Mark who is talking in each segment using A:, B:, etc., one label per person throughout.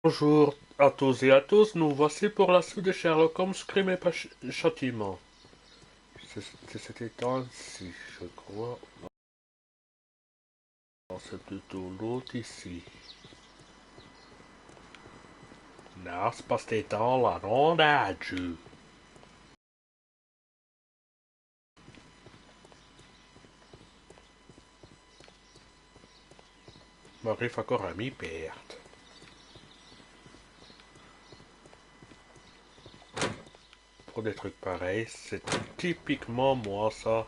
A: Bonjour à tous et à tous, nous voici pour la suite de Sherlock Holmes, crime et châtiment. C'était ainsi, je crois. Non, c'est plutôt l'autre ici. Non, c'est pas c'était dans la rondage. M'arrive encore à m'y perdre. Pour des trucs pareils, c'est typiquement moi ça.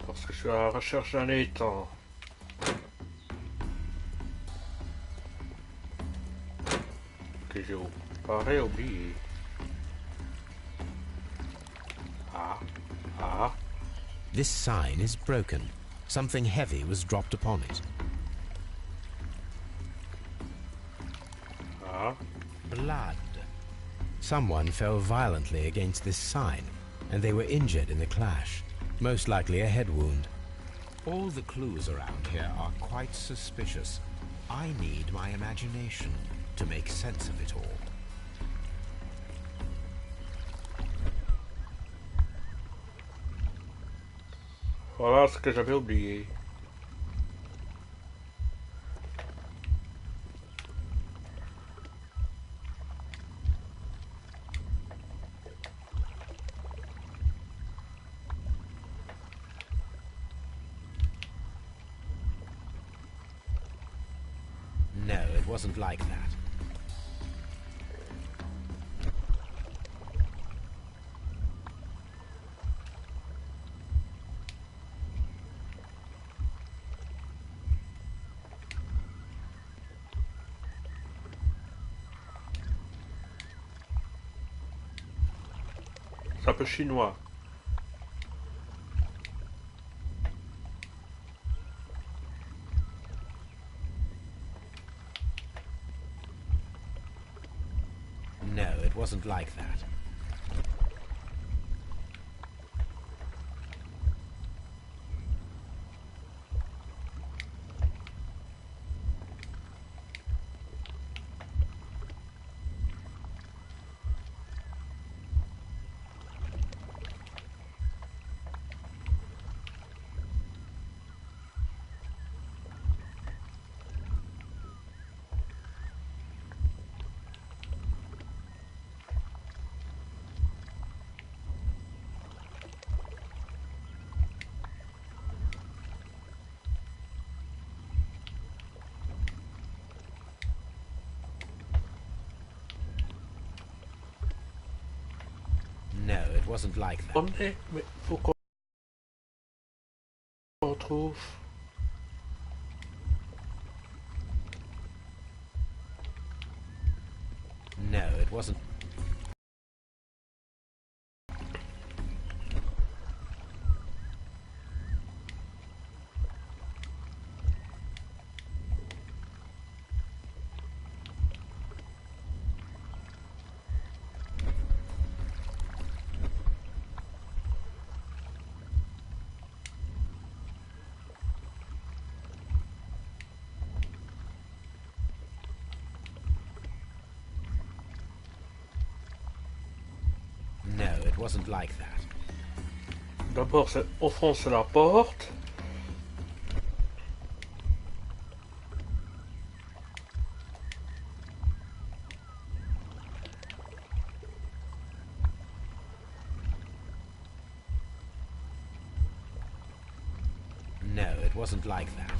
A: Parce que je suis à la recherche d'un étang. Que j'ai pareil oublié. Ah, ah.
B: This sign is broken. Something heavy was dropped upon it.
A: Ah.
B: Blood. Someone fell violently against this sign, and they were injured in the clash. Most likely a head wound. All the clues around here are quite suspicious. I need my imagination to make sense of it all.
A: Voilà ce que j'avais oublié.
B: No, it wasn't like that.
A: C'est un peu chinois.
B: No, it wasn't like that. No, it wasn't like that.
A: On est, mais faut qu'on retrouve.
B: No, it wasn't. No, it wasn't like that.
A: D'abord, on fonce la porte.
B: No, it wasn't like that.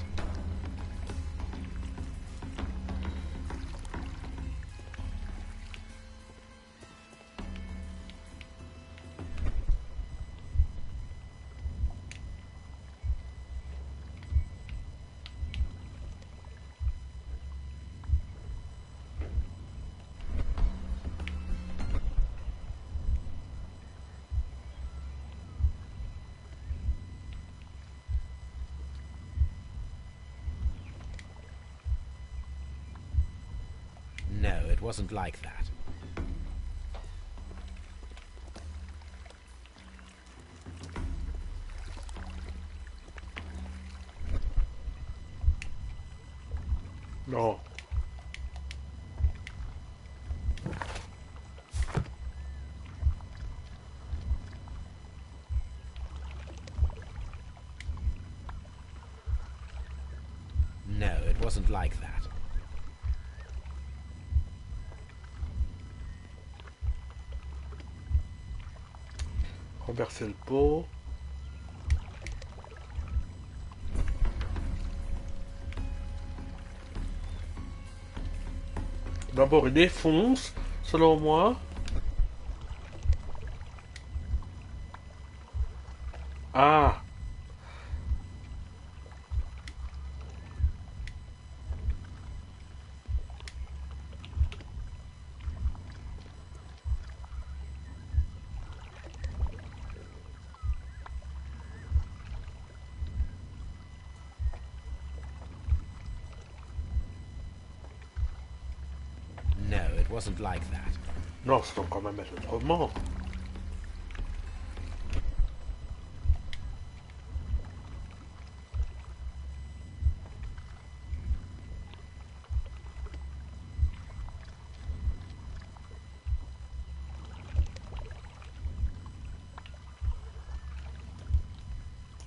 B: No, it wasn't like that.
A: Non.
B: No, it wasn't like that.
A: Renverser le pot. D'abord, il défonce, selon moi. Ah.
B: No, it wasn't like that.
A: Non, ça doit quand même être autrement.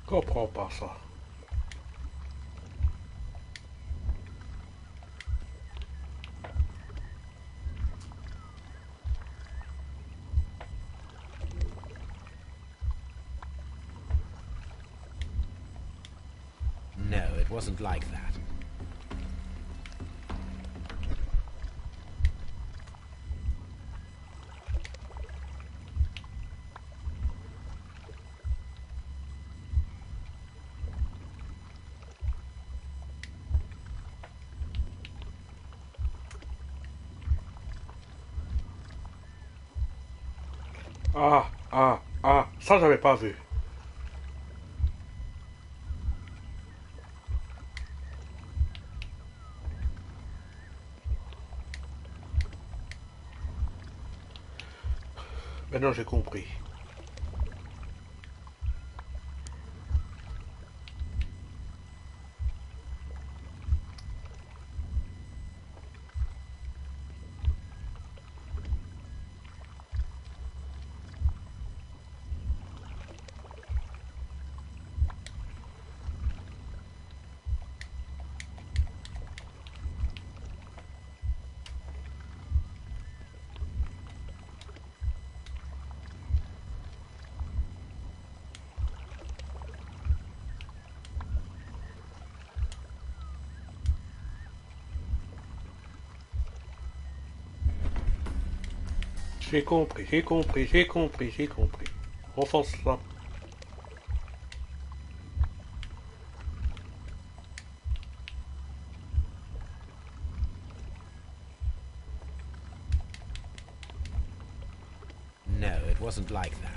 A: Je comprends pas ça.
B: No, it wasn't like that.
A: Ah, ça j'avais pas vu. Maintenant j'ai compris. J'ai compris. Enfonce ça.
B: No, it wasn't like that.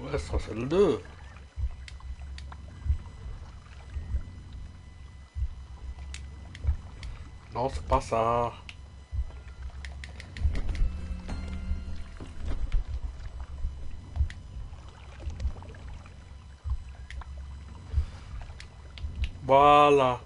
A: Ouais, ça c'est le 2. Non, c'est pas ça. Voilà.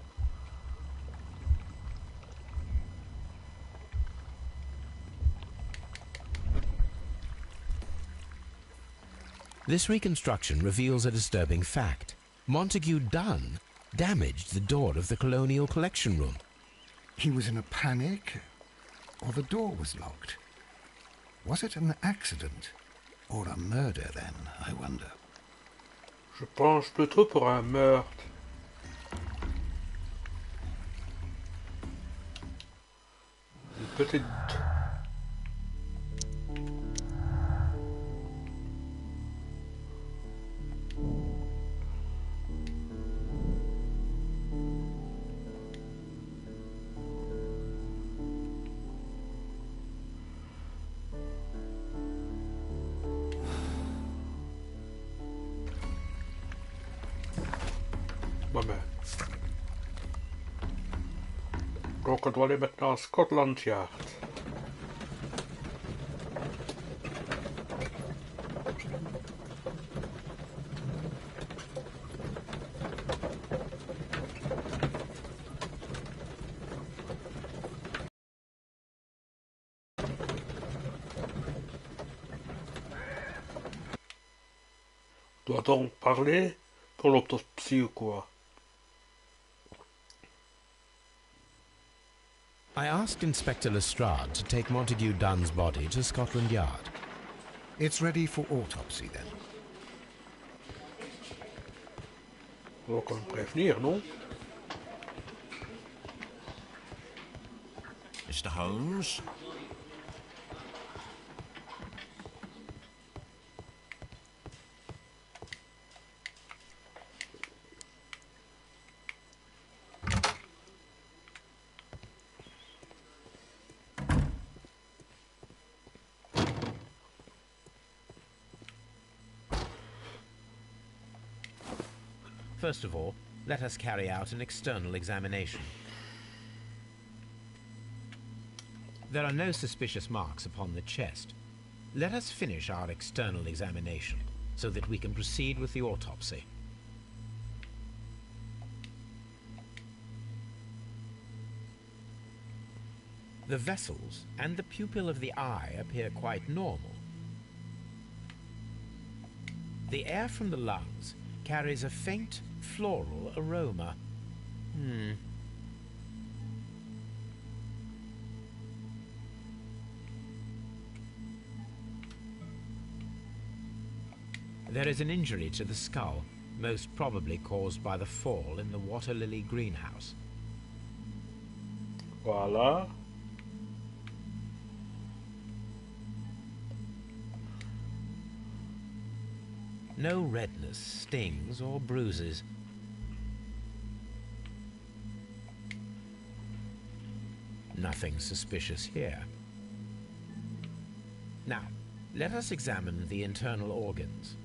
B: This reconstruction reveals a disturbing fact. Montague Dunn damaged the door of the Colonial Collection Room.
C: He was in a panic, or the door was locked. Was it an accident, or a murder then, I wonder?
A: Je penche plutôt pour un meurtre. Une petite... Ouais, mais... Donc on doit aller maintenant à Scotland Yard. On doit donc parler pour l'autopsie ou quoi?
B: I asked Inspector Lestrade to take Montague Dunn's body to Scotland Yard.
C: It's ready for autopsy, then.
A: On va quand même prévenir, non?
D: Mr. Holmes?
B: First of all, let us carry out an external examination. There are no suspicious marks upon the chest. Let us finish our external examination so that we can proceed with the autopsy. The vessels and the pupil of the eye appear quite normal. The air from the lungs carries a faint floral aroma. There is an injury to the skull, most probably caused by the fall in the water lily greenhouse.
A: Voilà.
B: No redness, stings, or bruises. Nothing suspicious here. Now, let us examine the internal organs.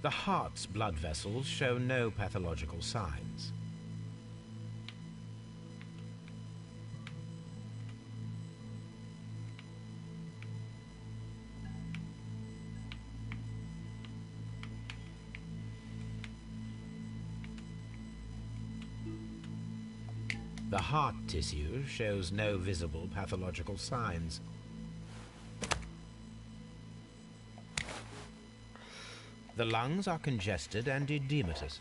B: The heart's blood vessels show no pathological signs. The heart tissue shows no visible pathological signs. The lungs are congested and edematous.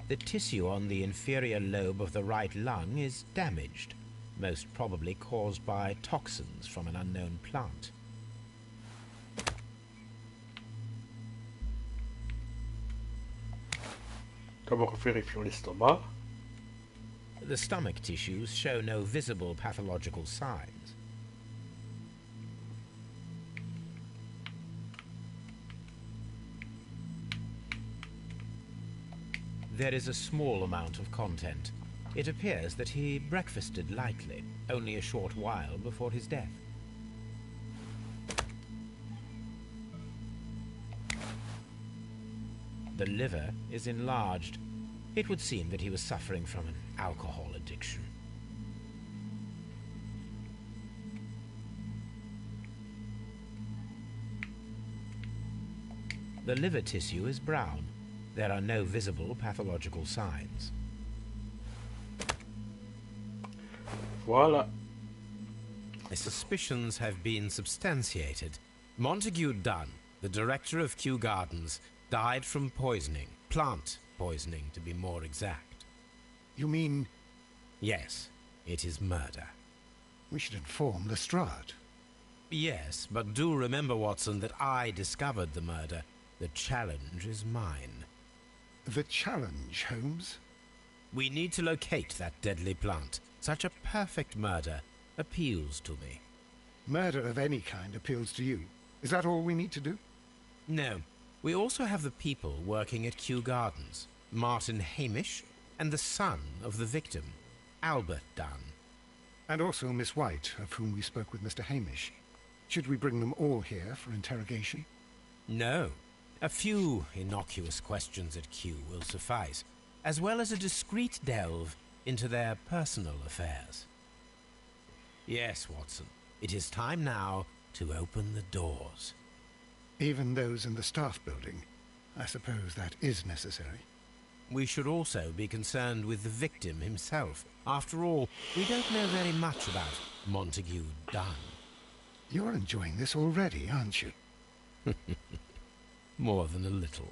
B: The tissue on the inferior lobe of the right lung is damaged, most probably caused by toxins from an unknown plant.
A: D'abord vérifions l'estomac.
B: The stomach tissues show no visible pathological signs. There is a small amount of content. It appears that he breakfasted lightly, only a short while before his death. The liver is enlarged. It would seem that he was suffering from an alcohol addiction. The liver tissue is brown. There are no visible pathological signs.
A: Voilà.
B: The suspicions have been substantiated. Montague Dunn, the director of Kew Gardens, died from poisoning. Plant poisoning, to be more exact.
C: You mean
B: Yes, it is murder.
C: we should inform Lestrade?
B: Yes, but do remember, Watson, that I discovered the murder. The challenge is mine.
C: The challenge, Holmes?
B: We need to locate that deadly plant. Such a perfect murder appeals to me.
C: Murder of any kind appeals to you. Is that all we need to do?
B: No, we also have the people working at Kew Gardens. Martin Hamish and the son of the victim. Albert Dunn.
C: And also Miss White, of whom we spoke with Mr. Hamish. Should we bring them all here for interrogation?
B: No. A few innocuous questions at Q will suffice, as well as a discreet delve into their personal affairs. Yes, Watson. It is time now to open the doors.
C: Even those in the staff building? I suppose that is necessary.
B: We should also be concerned with the victim himself. After all, we don't know very much about Montague Dunn.
C: You're enjoying this already, aren't you?
B: More than a little.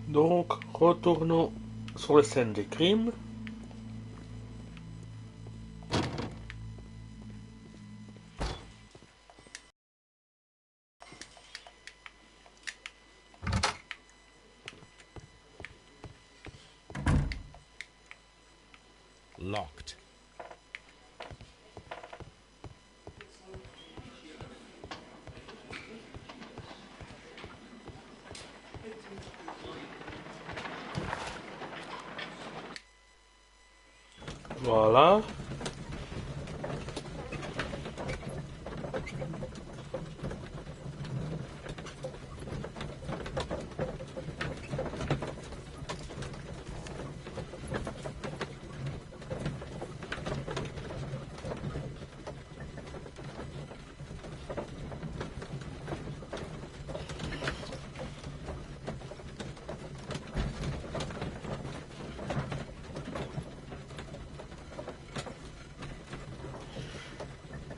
A: Donc, retournons sur les scènes des crimes.
B: Locked.
A: Voilà.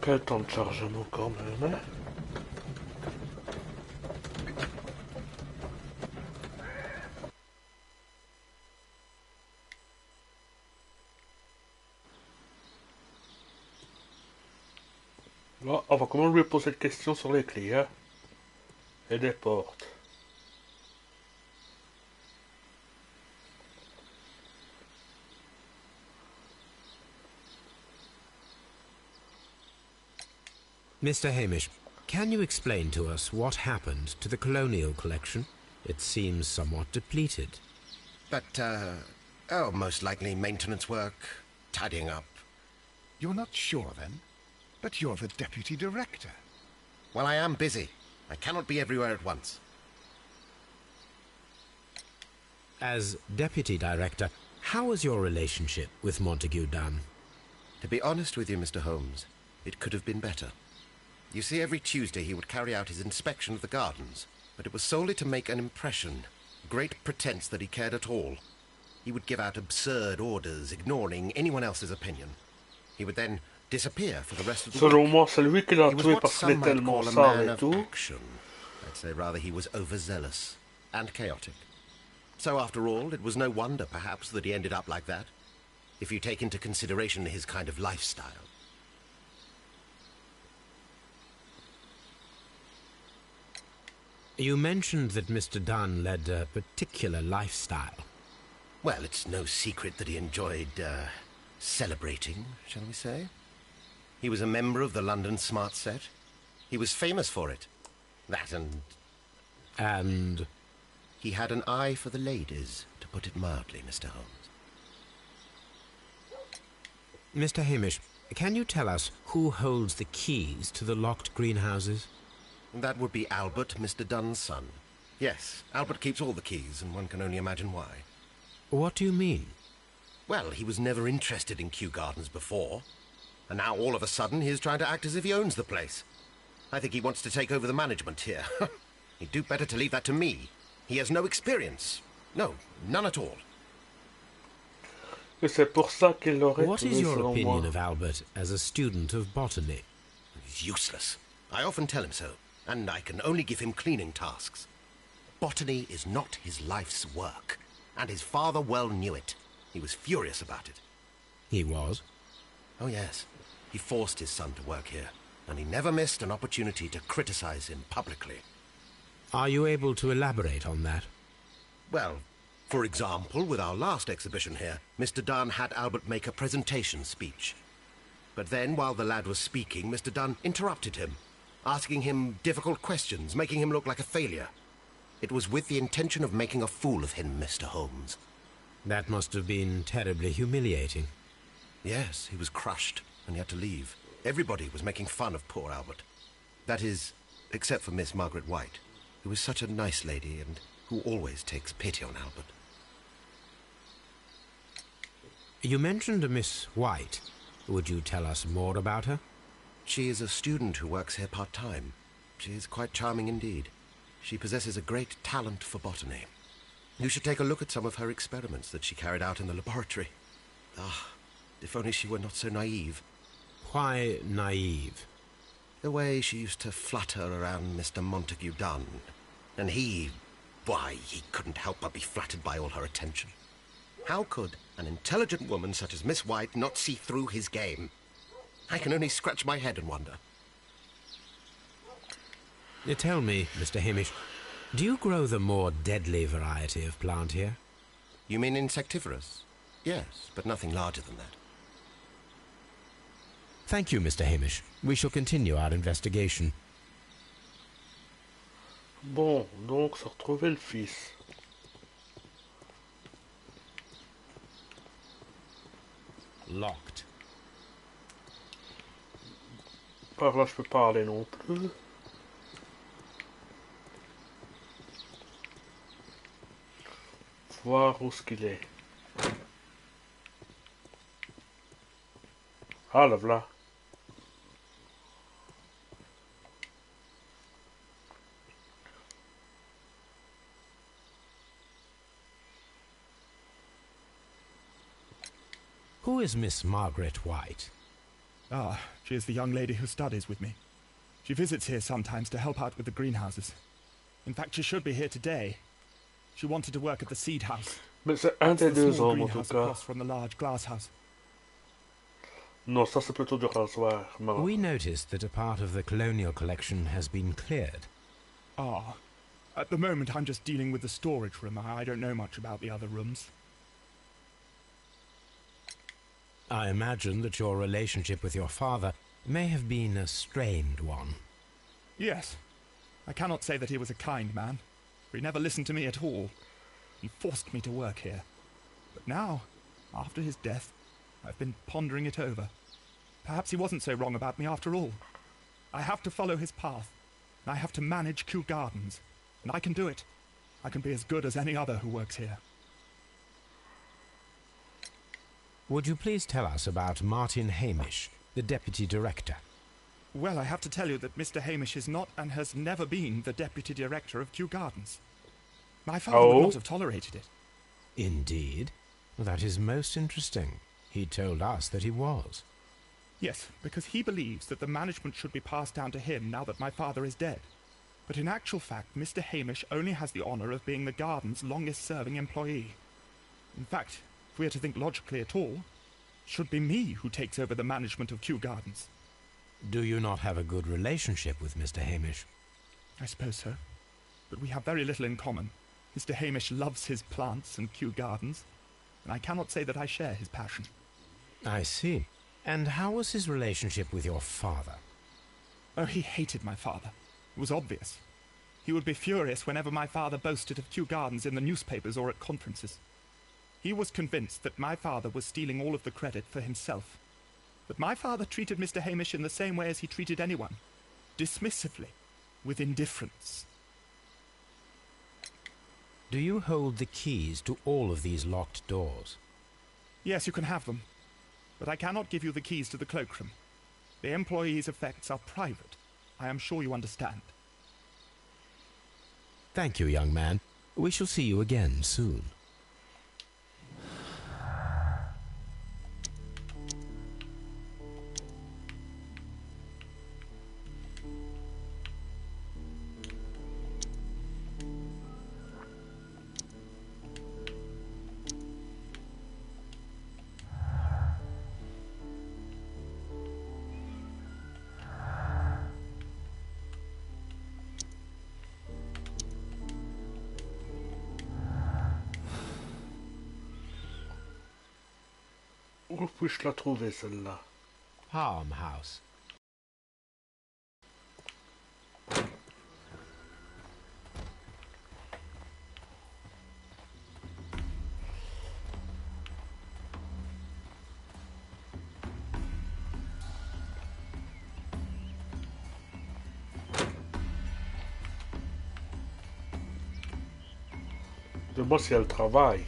A: Quel temps de chargement quand même, hein? Là, on va comment lui poser cette question sur les clés, hein? Et des portes.
B: Mr. Hamish, can you explain to us what happened to the colonial collection? It seems somewhat depleted.
D: Most likely maintenance work, tidying up.
C: You're not sure, then? But you're the deputy director.
D: Well, I am busy. I cannot be everywhere at once.
B: As deputy director, how was your relationship with Montague Dunn?
D: To be honest with you, Mr. Holmes, it could have been better. You see, every Tuesday he would carry out his inspection of the gardens, but it was solely to make an impression, great pretense that he cared at all. He would give out absurd orders, ignoring anyone else's opinion. He would then disappear for the rest of the week.
A: Selon moi, c'est lui qui l'a
D: He was
A: tué
D: what
A: parce qu'il est
D: some might
A: tellement
D: call a
A: sale
D: man
A: et
D: of
A: tout.
D: action. I'd say rather he was overzealous and chaotic. So after all, it was no wonder, perhaps, that he ended up like that, if you take into consideration his kind of lifestyle.
B: You mentioned that Mr. Dunn led a particular lifestyle.
D: Well, it's no secret that he enjoyed, celebrating, shall we say? He was a member of the London Smart Set. He was famous for it. That and...
B: And?
D: He had an eye for the ladies, to put it mildly, Mr. Holmes.
B: Mr. Hamish, can you tell us who holds the keys to the locked greenhouses?
D: That would be Albert, Mr. Dunn's son. Yes, Albert keeps all the keys, and one can only imagine why.
B: What do you mean?
D: Well, he was never interested in Kew Gardens before. And now, all of a sudden, he is trying to act as if he owns the place. I think he wants to take over the management here. He'd do better to leave that to me. He has no experience. No, none at all.
A: que c'est pour ça qu'il l'aurait
B: What
A: tué,
B: is your
A: selon moi.
B: opinion of Albert as a student of botany?
D: He's useless. I often tell him so, and I can only give him cleaning tasks. Botany is not his life's work, and his father well knew it. He was furious about it.
B: He was.
D: Oh, yes. He forced his son to work here, and he never missed an opportunity to criticize him publicly.
B: Are you able to elaborate on that?
D: Well, for example, with our last exhibition here, Mr. Dunn had Albert make a presentation speech. But then, while the lad was speaking, Mr. Dunn interrupted him, asking him difficult questions, making him look like a failure. It was with the intention of making a fool of him, Mr. Holmes.
B: That must have been terribly humiliating.
D: Yes, he was crushed, and he had to leave. Everybody was making fun of poor Albert. That is, except for Miss Margaret White, who is such a nice lady and who always takes pity on Albert.
B: You mentioned a Miss White. Would you tell us more about her?
D: She is a student who works here part-time. She is quite charming indeed. She possesses a great talent for botany. You should take a look at some of her experiments that she carried out in the laboratory. Ah, if only she were not so naive.
B: Why naive?
D: The way she used to flutter around Mr. Montague Dunn. And why, he couldn't help but be flattered by all her attention. How could an intelligent woman such as Miss White not see through his game? I can only scratch my head and wonder.
B: Tell me, Mr. Hamish, do you grow the more deadly variety of plant here?
D: You mean insectivorous? Yes, but nothing larger than that.
B: Thank you, Mr. Hamish. We shall continue our investigation.
A: Bon, donc, se retrouver le fils.
B: Locked.
A: Par là, je peux pas aller non plus. Voir où ce qu'il est. Ah, le voilà.
B: Who is Miss Margaret White?
E: Ah, she is the young lady who studies with me. She visits here sometimes to help out with the greenhouses. In fact, she should be here today. She wanted to work at the seed house.
A: Mais c'est un des
E: The
A: deux
E: small
A: hommes en tout
E: greenhouse
A: cas.
E: across from the large glass house.
A: Non, ça c'est plutôt du rasoir. Malin.
B: We noticed that a part of the colonial collection has been cleared.
E: Ah, at the moment I'm just dealing with the storage room. I don't know much about the other rooms.
B: I imagine that your relationship with your father may have been a strained one.
E: Yes, I cannot say that he was a kind man, for he never listened to me at all. He forced me to work here. But now, after his death, I've been pondering it over. Perhaps he wasn't so wrong about me after all. I have to follow his path, and I have to manage Kew Gardens, and I can do it. I can be as good as any other who works here.
B: Would you please tell us about Martin Hamish, the deputy director?
E: Well, I have to tell you that Mr. Hamish is not and has never been the deputy director of Kew Gardens. My father would not have tolerated it.
B: Indeed? Well, that is most interesting. He told us that he was.
E: Yes, because he believes that the management should be passed down to him now that my father is dead. But in actual fact, Mr. Hamish only has the honour of being the garden's longest-serving employee. In fact, if we are to think logically at all, it should be me who takes over the management of Kew Gardens.
B: Do you not have a good relationship with Mr. Hamish?
E: I suppose so. But we have very little in common. Mr. Hamish loves his plants and Kew Gardens, and I cannot say that I share his passion.
B: I see. And how was his relationship with your father?
E: Oh, he hated my father. It was obvious. He would be furious whenever my father boasted of Kew Gardens in the newspapers or at conferences. He was convinced that my father was stealing all of the credit for himself. But my father treated Mr. Hamish in the same way as he treated anyone. Dismissively. With indifference.
B: Do you hold the keys to all of these locked doors?
E: Yes, you can have them. But I cannot give you the keys to the cloakroom. The employees' effects are private. I am sure you understand.
B: Thank you, young man. We shall see you again soon.
A: Où puis-je la trouver, celle-là?
B: Palm House.
A: Demande si elle travaille.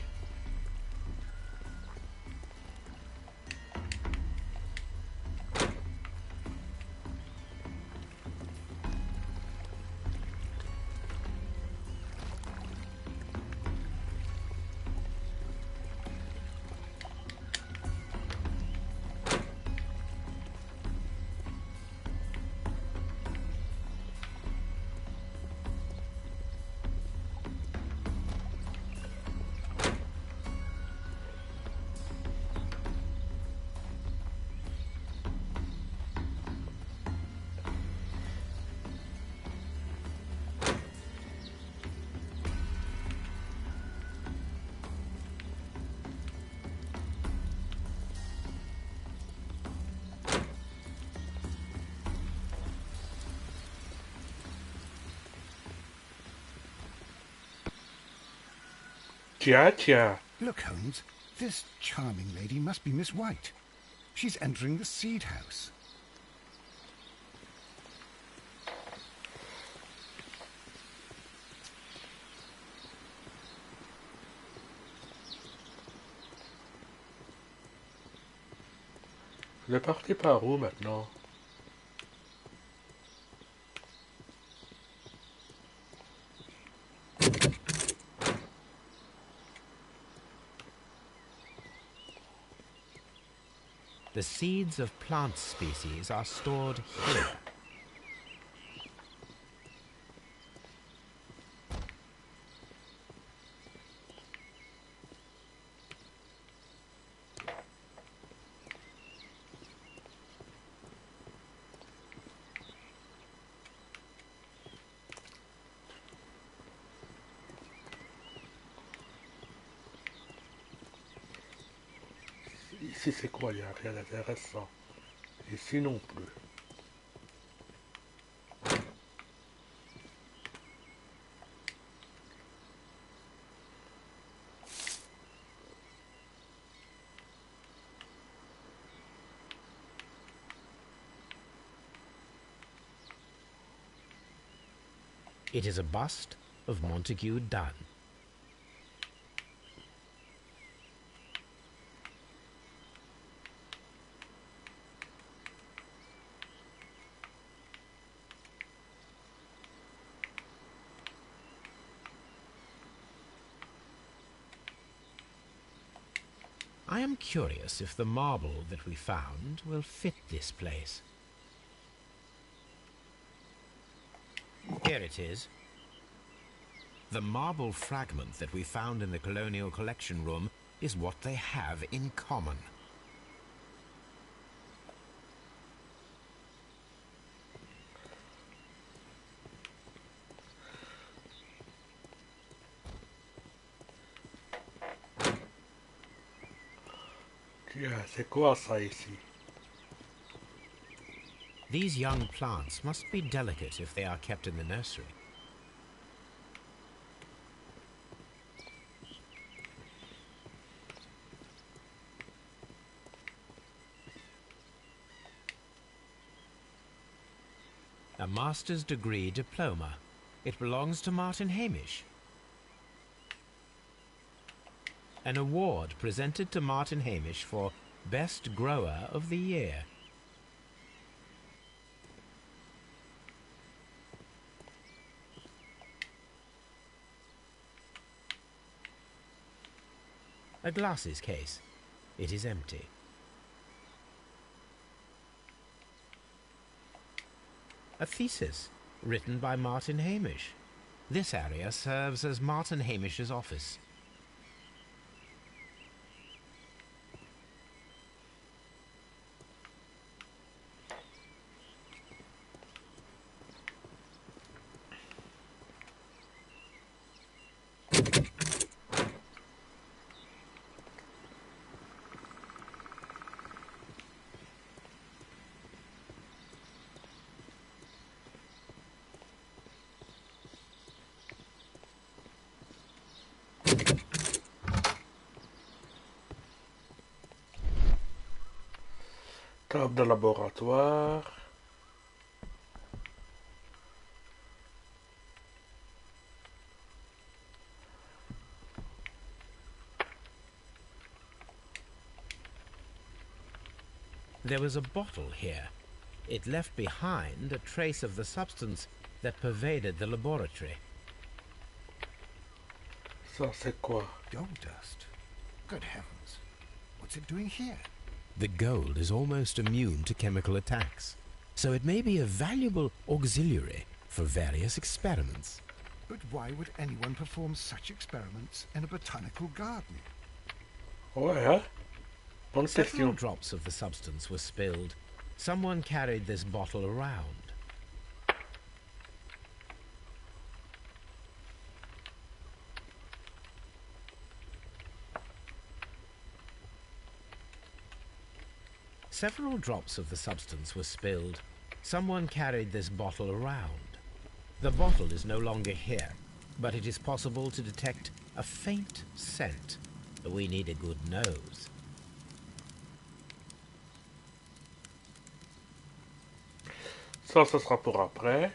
A: Tiens, tiens.
C: Look, Holmes, this charming lady must be Miss White. She's entering the seed house.
A: Elle est partie par où maintenant?
B: The seeds of plant species are stored here.
A: Ici, c'est quoi? Il n'y a rien d'intéressant. Ici non plus.
B: It is a bust of Montague Dunn. I am curious if the marble that we found will fit this place. Here it is. The marble fragment that we found in the Colonial Collection Room is what they have in common.
A: Tiens, c'est quoi ça ici?
B: These young plants must be delicate if they are kept in the nursery. A master's degree diploma. It belongs to Martin Hamish. An award presented to Martin Hamish for Best Grower of the Year. A glasses case. It is empty. A thesis written by Martin Hamish. This area serves as Martin Hamish's office.
A: Table de laboratoire.
B: There was a bottle here. It left behind a trace of the substance that pervaded the laboratory.
A: Ça, c'est quoi?
C: Gold dust? Good heavens. What's it doing here?
B: The gold is almost immune to chemical attacks, so it may be a valuable auxiliary for various experiments.
C: But why would anyone perform such experiments in a botanical garden?
A: Ouais, hein? Bonne
B: Several
A: question.
B: drops of the substance were spilled. Someone carried this bottle around. Several drops of the substance were spilled. Someone carried this bottle around. The bottle is no longer here, but it is possible to detect a faint scent. We need a good nose.
A: Ça, ce sera pour après.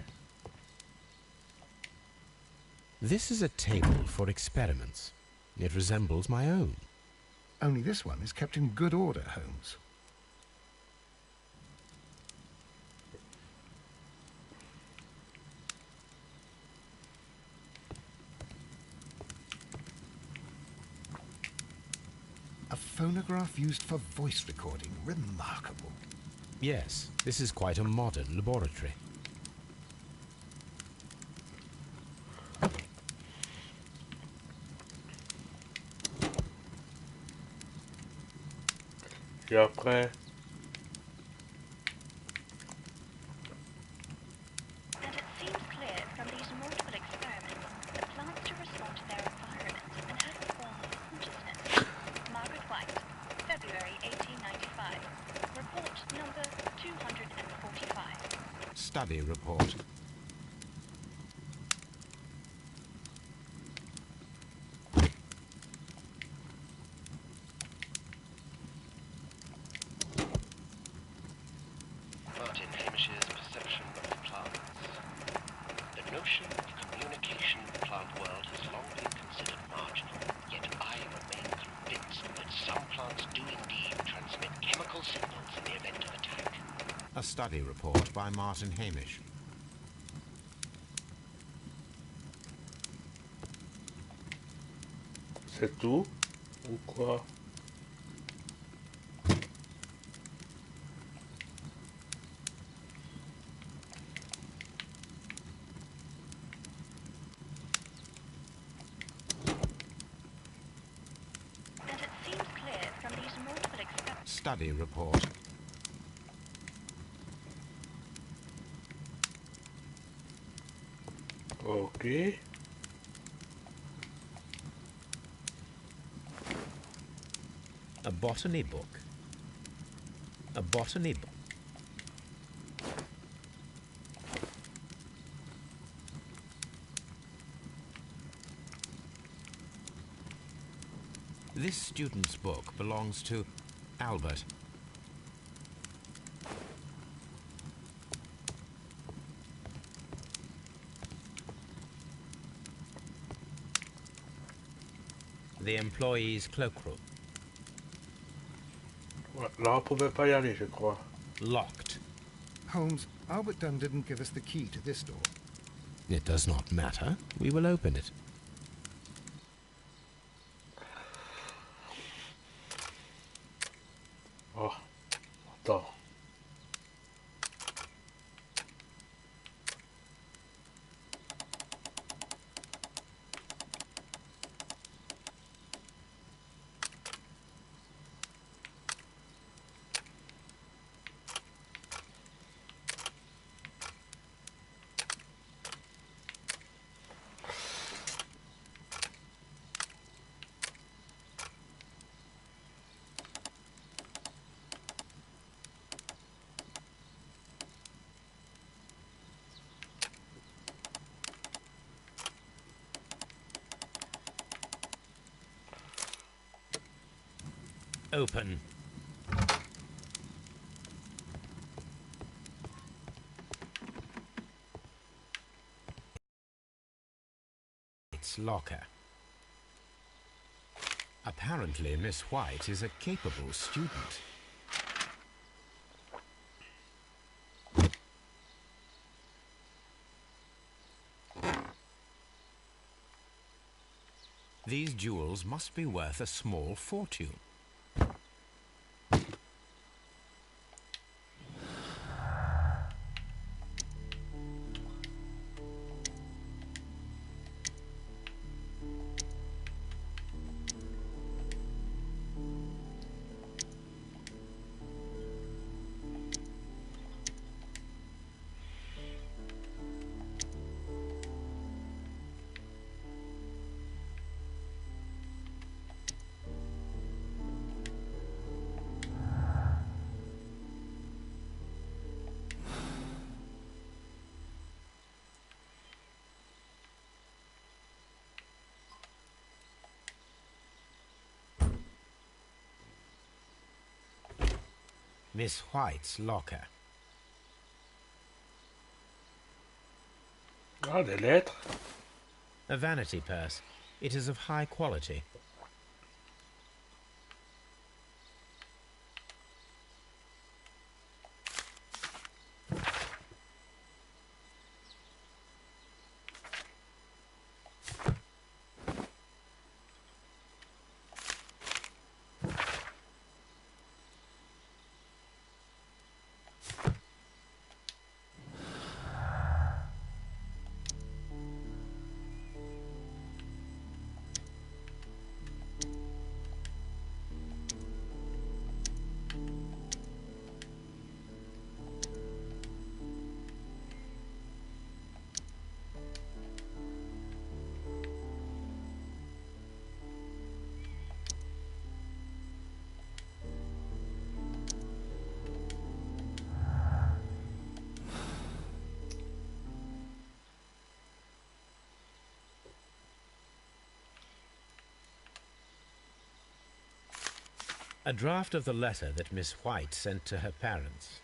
B: This is a table for experiments. It resembles my own.
C: Only this one is kept in good order, Holmes. A phonograph used for voice recording. Remarkable.
B: Yes, this is quite a modern laboratory.
A: Et après,
F: And it seems clear from these multiple experiments that plants do respond to their environment and have a form of consciousness. Margaret White, February 1895. Report number 245.
B: Study report.
D: Martin Hamish's perception of plants. The notion of communication in the plant world has long been considered marginal, yet I remain convinced that some plants do indeed transmit chemical signals in the event of attack.
B: A study report by Martin Hamish.
A: c'est tout? Ou quoi?
F: And it seems clear from these multiple experiments.
B: Study report.
A: Ok.
B: A botany book. A botany book. This student's book belongs to Albert. The employee's cloakroom.
A: Ouais, là, on pouvait pas y aller, je crois.
B: Locked.
C: Holmes, Albert Dunn didn't give us the key to this door.
B: It does not matter. We will open it.
A: Oh, attends.
B: Open. White's locker. Apparently, Miss White is a capable student. These jewels must be worth a small fortune. Miss White's locker.
A: Ah, des lettres.
B: A vanity purse. It is of high quality. A draft of the letter that Miss White sent to her parents.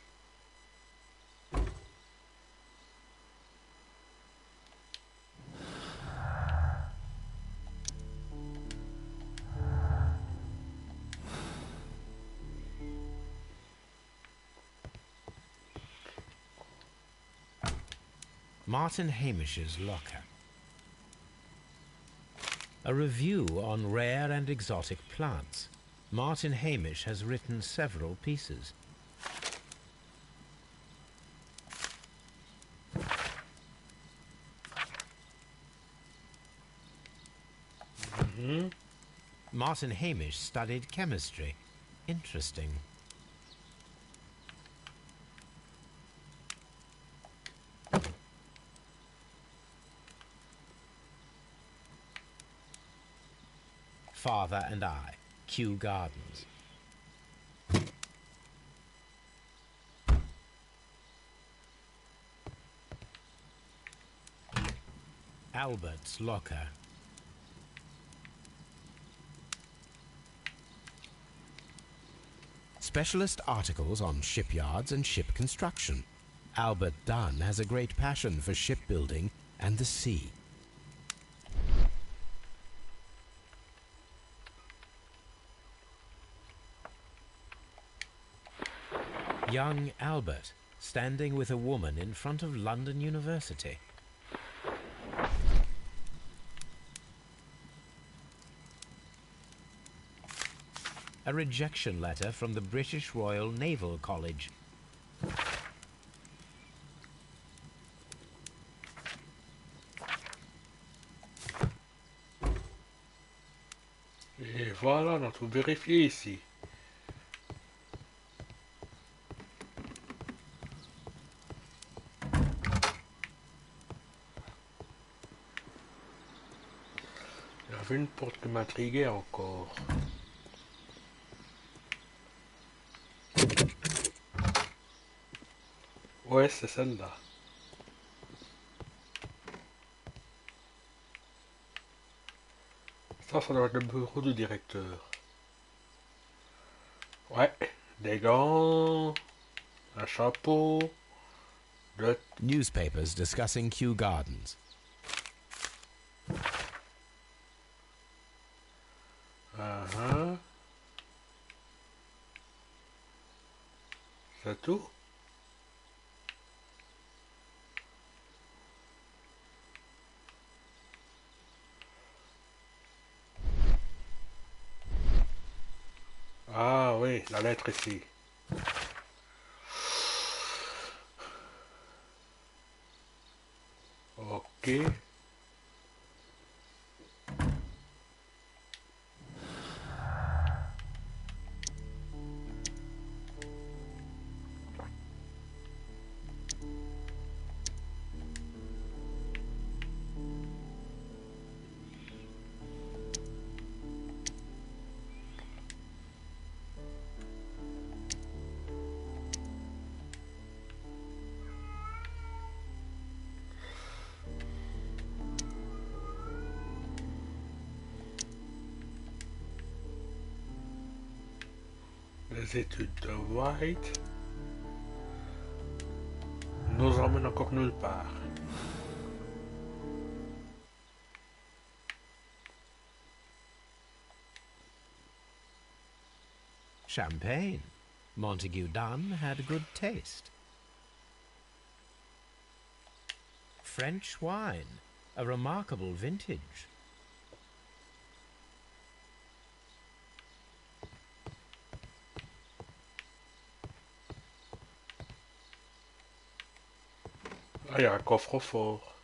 B: Martin Hamish's locker. A review on rare and exotic plants. Martin Hamish has written several pieces. Martin Hamish studied chemistry. Interesting. Father and I. Kew Gardens. Albert's locker. Specialist articles on shipyards and ship construction. Albert Dunn has a great passion for shipbuilding and the sea. Young Albert, standing with a woman in front of London University. A rejection letter from the British Royal Naval College.
A: Et voilà, on a tout vérifié ici. Il y avait une porte qui m'intriguait encore. Ouais, c'est celle-là. Ça doit être le bureau du directeur. Ouais, des gants, un chapeau,
B: Newspapers discussing Kew Gardens.
A: C'est tout? Ah oui, la lettre ici. Ok. Les études de White nous emmènent encore nulle part.
B: Champagne. Montague Dunn had good taste. French wine. A remarkable vintage.
A: Ah, il y a un coffre-fort.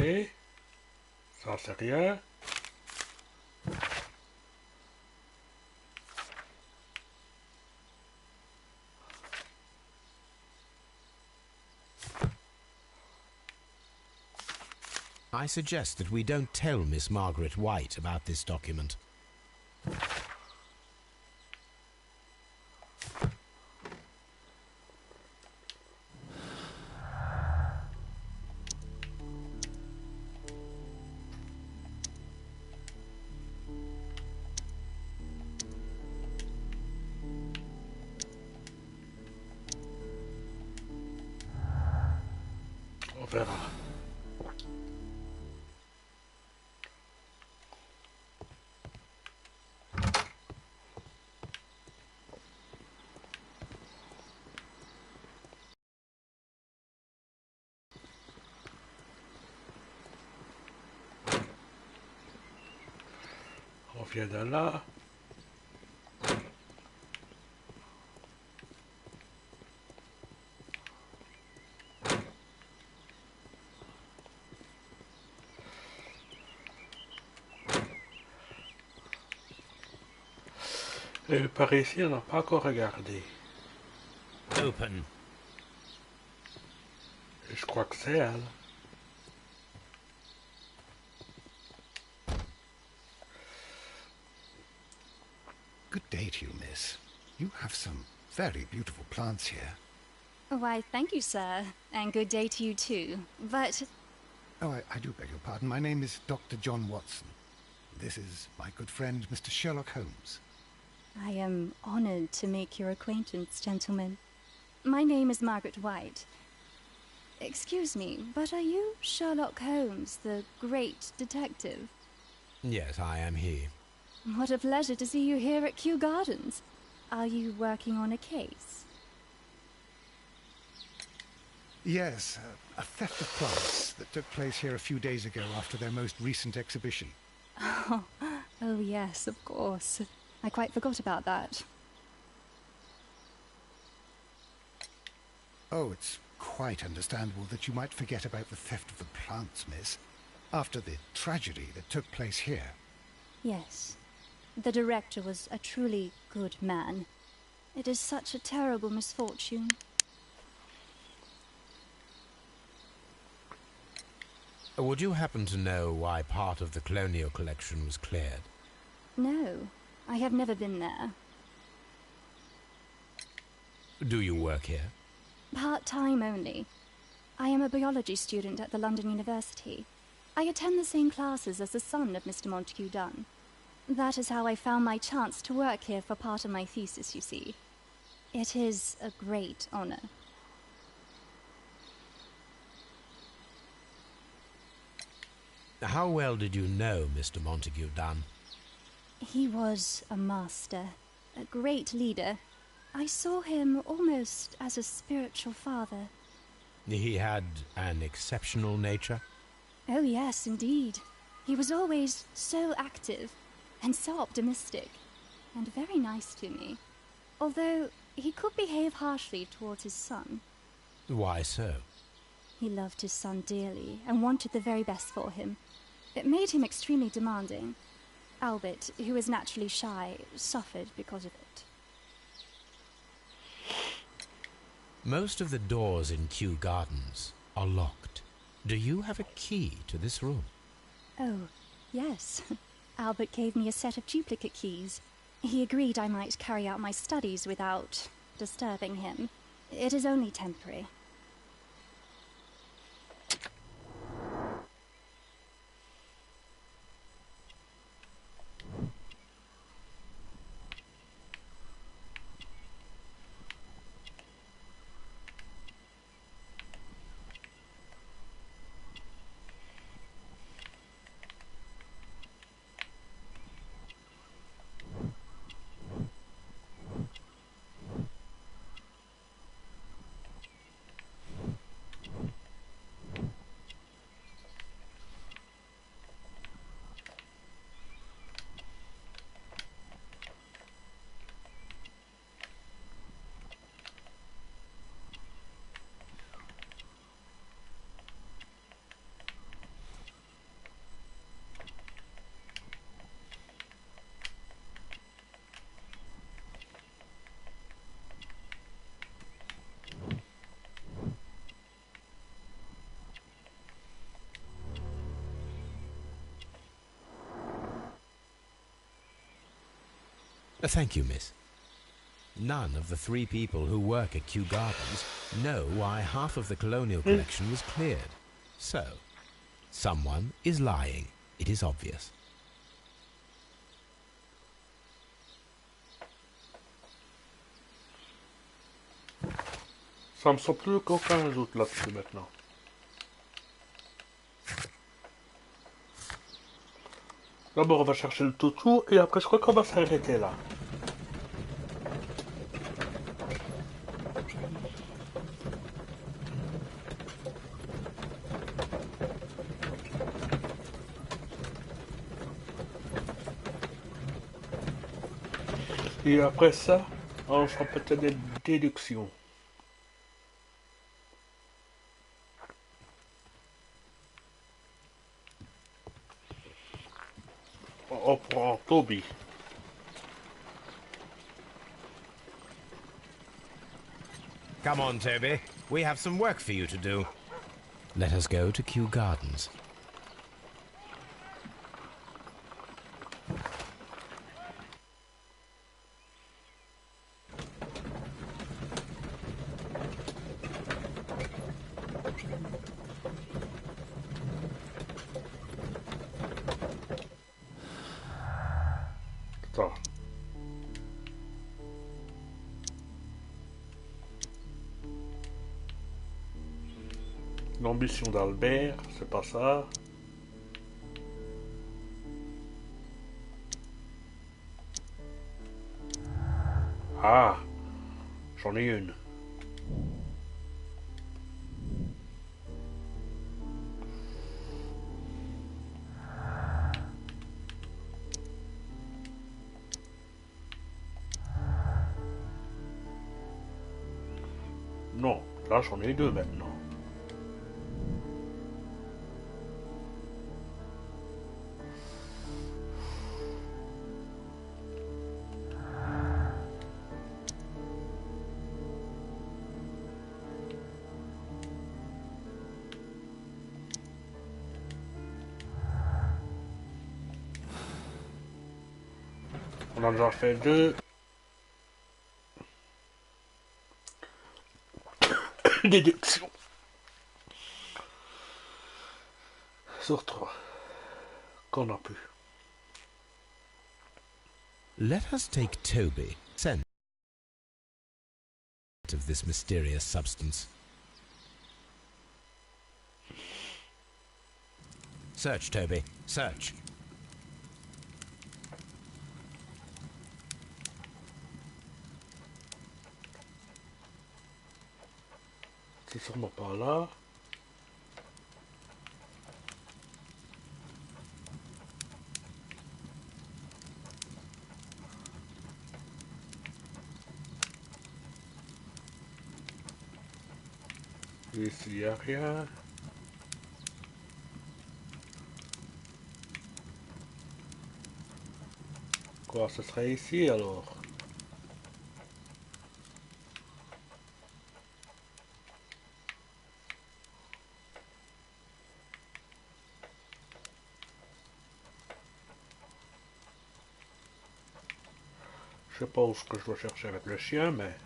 A: Oui, ça c'est rien.
B: I suggest that we don't tell Miss Margaret White about this document.
A: On verra. On vient de là. Et par ici, on n'a pas encore regardé.
B: Open.
A: Et je crois que c'est elle.
C: Good day to you, miss. You have some very beautiful plants here.
G: Why, thank you, sir. And good day to you, too. But...
C: Oh, I do beg your pardon. My name is Dr. John Watson. This is my good friend, Mr. Sherlock Holmes.
G: I am honored to make your acquaintance, gentlemen. My name is Margaret White. Excuse me, but are you Sherlock Holmes, the great detective?
B: Yes, I am he.
G: What a pleasure to see you here at Kew Gardens. Are you working on a case?
C: Yes, a theft of plants that took place here a few days ago after their most recent exhibition.
G: Oh yes, of course. I quite forgot about that.
C: Oh, it's quite understandable that you might forget about the theft of the plants, miss. After the tragedy that took place here.
G: Yes. The director was a truly good man. It is such a terrible misfortune.
B: Would you happen to know why part of the colonial collection was cleared?
G: No, I have never been there.
B: Do you work here?
G: Part-time only. I am a biology student at the London University. I attend the same classes as the son of Mr. Montague Dunn. That is how I found my chance to work here for part of my thesis, you see. It is a great honor.
B: How well did you know Mr. Montague Dunn?
G: He was a master, a great leader. I saw him almost as a spiritual father.
B: He had an exceptional nature?
G: Oh yes, indeed. He was always so active and so optimistic and very nice to me. Although he could behave harshly towards his son.
B: Why so?
G: He loved his son dearly and wanted the very best for him. It made him extremely demanding. Albert, who is naturally shy, suffered because of it.
B: Most of the doors in Kew Gardens are locked. Do you have a key to this room?
G: Oh, yes. Albert gave me a set of duplicate keys. He agreed I might carry out my studies without disturbing him. It is only temporary.
B: Thank you, miss. None of the 3 people who work at Kew Gardens know why half of the colonial collection was cleared. So, someone is lying. It is obvious.
A: Ça me semble plus qu'aucun doute là-dessus maintenant. D'abord on va chercher le toutou et après je crois qu'on va s'arrêter là. Et après ça, on fera peut-être des déductions. On prend Toby.
B: Come on, Toby. We have some work for you to do. Let us go to Kew Gardens.
A: Ça. L'ambition d'Albert, c'est pas ça. Ah, j'en ai une. Non, là j'en ai 2 maintenant. On a déjà fait 2 déductions sur 3 qu'on a pu.
B: Let us take Toby, scent of this mysterious substance. Search, Toby, search.
A: C'est sûrement pas là. Ici, il n'y a rien. Quoi, ce serait ici alors? Je sais pas où ce que je dois chercher avec le chien, mais...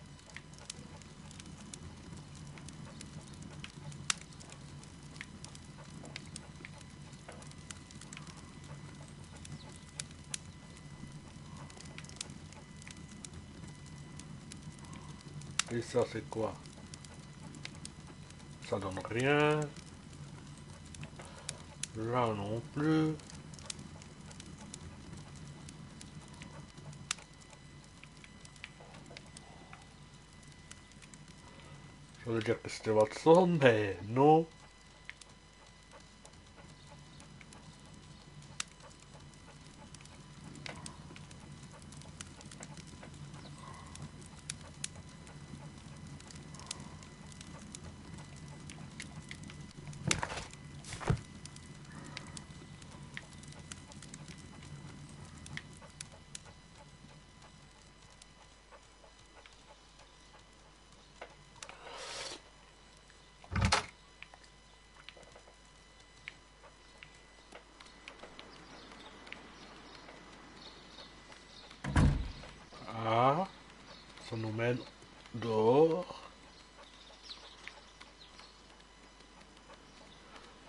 A: Et ça, c'est quoi? Ça donne rien. Là non plus. Je veux dire que c'était Watson, mais non. Ah, ça nous mène dehors.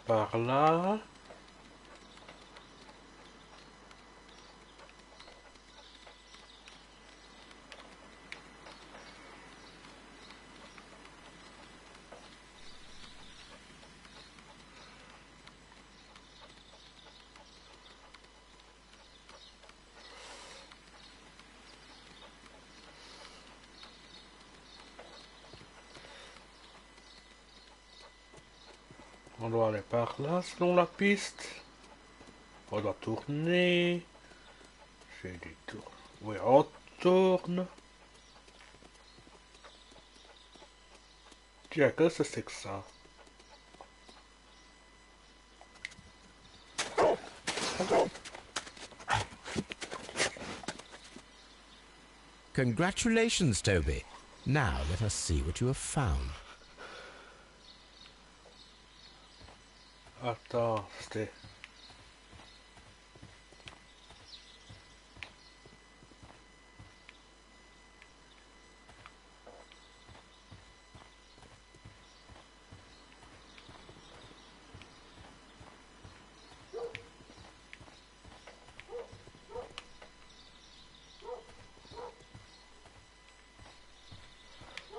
A: Par là. On doit aller par là selon la piste. On doit tourner. J'ai dit tourne. Oui, on tourne. Tiens, qu'est-ce que c'est que ça?
B: Congratulations, Toby. Now let us see what you have found.
A: Attends, c'était...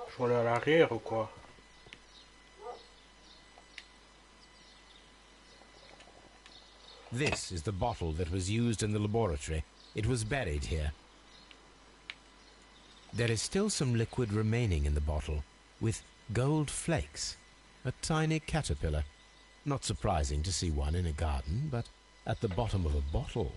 A: Je vais aller à l'arrière ou quoi?
B: This is the bottle that was used in the laboratory. It was buried here. There is still some liquid remaining in the bottle, with gold flakes. A tiny caterpillar. Not surprising to see one in a garden, but at the bottom of a bottle.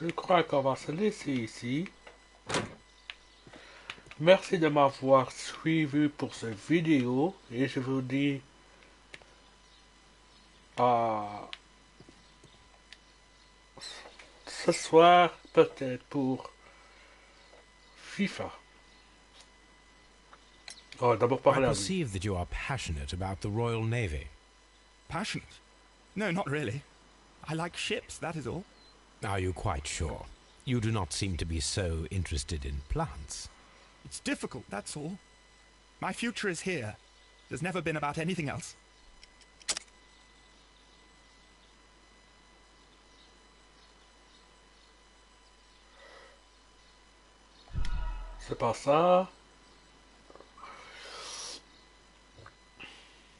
A: je crois qu'on va se laisser ici. Merci de m'avoir suivi pour cette vidéo et je vous dis à ce soir peut-être pour FIFA. Oh, d'abord
B: I
A: parler à lui.
B: perceive that you are passionate about the Royal Navy.
E: Passionate? No, not really. I like ships, that is all.
B: Are you quite sure? You do not seem to be so interested in plants.
E: It's difficult, that's all. My future is here. It has never been about anything else.
A: C'est pas ça.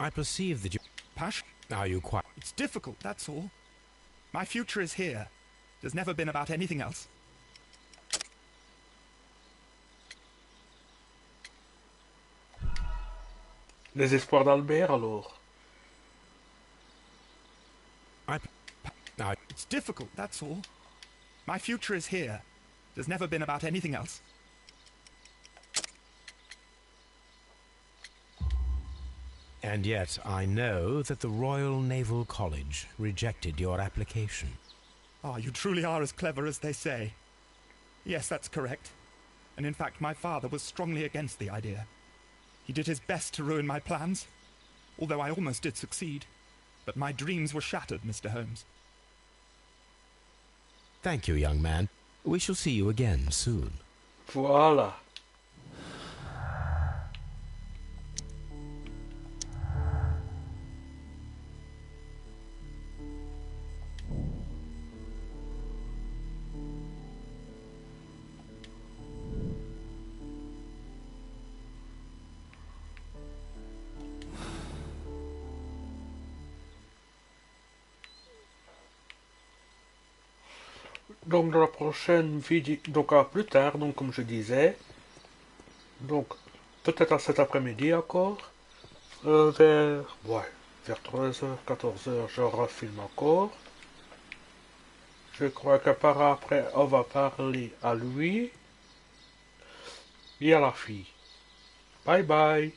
B: I perceive that you...
E: Passion?
B: Are you quite...
E: It's difficult, that's all. My future is here. It has never been about anything else.
A: Les espoirs d'Albert alors.
E: It's difficult, that's all. My future is here. It has never been about anything else.
B: And yet I know that the Royal Naval College rejected your application.
E: Ah, you truly are as clever as they say. Yes, that's correct. And in fact, my father was strongly against the idea. He did his best to ruin my plans, although I almost did succeed. But my dreams were shattered, Mr. Holmes.
B: Thank you, young man. We shall see you again soon.
A: Voilà. Donc dans la prochaine vidéo, donc à plus tard, donc comme je disais, donc peut-être à cet après-midi encore, vers 13h, 14h, je refilme encore. Je crois que par après, on va parler à lui et à la fille. Bye bye.